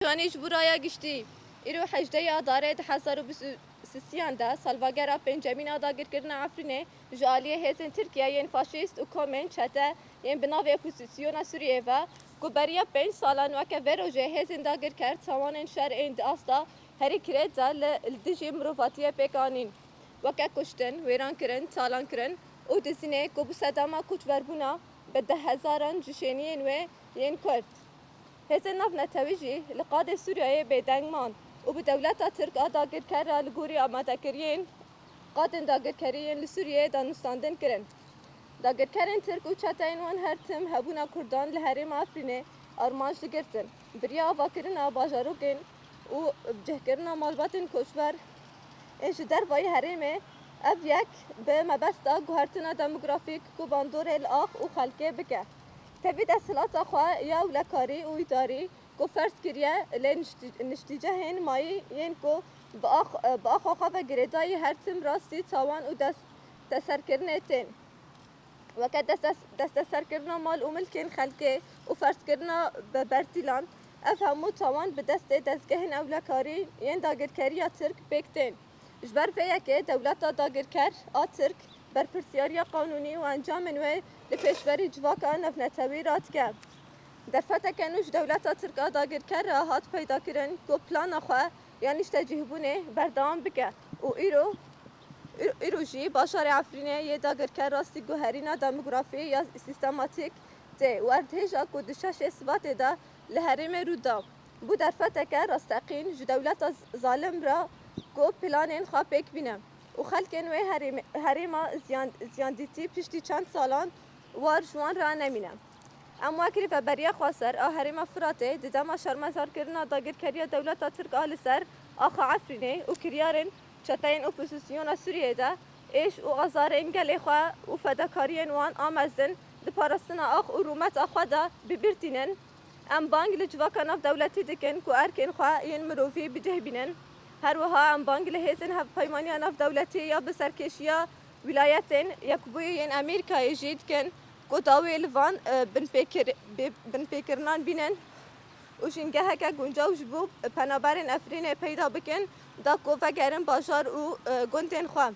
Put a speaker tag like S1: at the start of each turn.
S1: Canî ji buraya giştî. Îro hejdeya darê 2023 de salvegera pêncemîn a dagirkirina Efrînê ji aliyê hêzên Tirkiye yên faşîst û komên çete yên bi navê opozisyona Sûriyê ve ku beriya 5 salan weke vê rojê hêzên dagirker tawanên şer ên di asta herî kirêt li dijî mirovatiyê pêk anîn. Weke kuştin, wêrankirin, talankirin û dizînê ku bi sedema koçberbûna bi dehezaran ji şêniyên wê yên Kurd. Hêzên navnetewî jî li qadê Sûriyeyê bêdeng man û bi dewleta Tirk a dagirker re li gorî amadekiriyên qadên dagirkerî yên li Sûriyeyê danûstandin kirin. Dagirkerên Tirk û çeteyên wan her tim hebûna Kurdan li herêma Efrînê armanc digirtin. Biriya avakirina bajarokên û cihkirina malbatên koçber ên ji dervayê herêmê ev yek bi mebesta guhertina demografîk ku bandorê li ax û xelkê bike. Tevî desthilata xwe ya welekarî û îdarî ku ferz kiriye lê niştîcehên mayî yên ku bi axa xwe ve girêdayî her tim rastî tawan û destserkirinê tên. Weke desteserkirina mal û milkên xelkê û ferzkirina bertîlan ev hemû tawan bi destê dezgehên ewlekarî yên dagirkeriya Tirk pêk tên. Ji ber vê yekê dewleta dagirker a Tirk berpirsyariya qanûnî û encamên wê li pêşverî civaka navnetewî radike. Derfeteke nû ji dewleta Tirk a dagirker re hat peydakirin ku plana xwe ya nîşte cihbûnê berdewam bike û îro jî bajarê Efrînê yê dagirker rastî guherîna demografî ya sîstematîk tê û erdhêja ku di 6 Sibatê de li herêmê rû da. Bu derfeteke rasteqîn ji dewleta zalim re ku planên xwe pêk bîne û xelkên wê herêma ziyandîtî piştî çend salan war ji wan re nemîne. Em wekirî veberiya xweser a herêma Firatê di dema şermezarkirina dagirkeriya dewleta Tirk a li ser axa Efrînê û kiryarên çeteyên opozisyona Sûriyê de êş û azarên gelê xwe û fedakariyên wan a mezin di parastina ax û rûmeta xwe de bibîrtînin. Em bang li civaka navdewletî dikin ku erkên xwe yên mirovî bicihbînin. Her wiha em bang li hêzên hevpeymaniya navdewletî ya bi serkêşiya wilayetên Yekbûyî yên Amerîkayê jî dikin ku dawê li van binpêkirinan bînin û jîngeheke guncaw ji bo penaberên Efrînê peyda bikin da ku vegerin bajar û gundên xwe.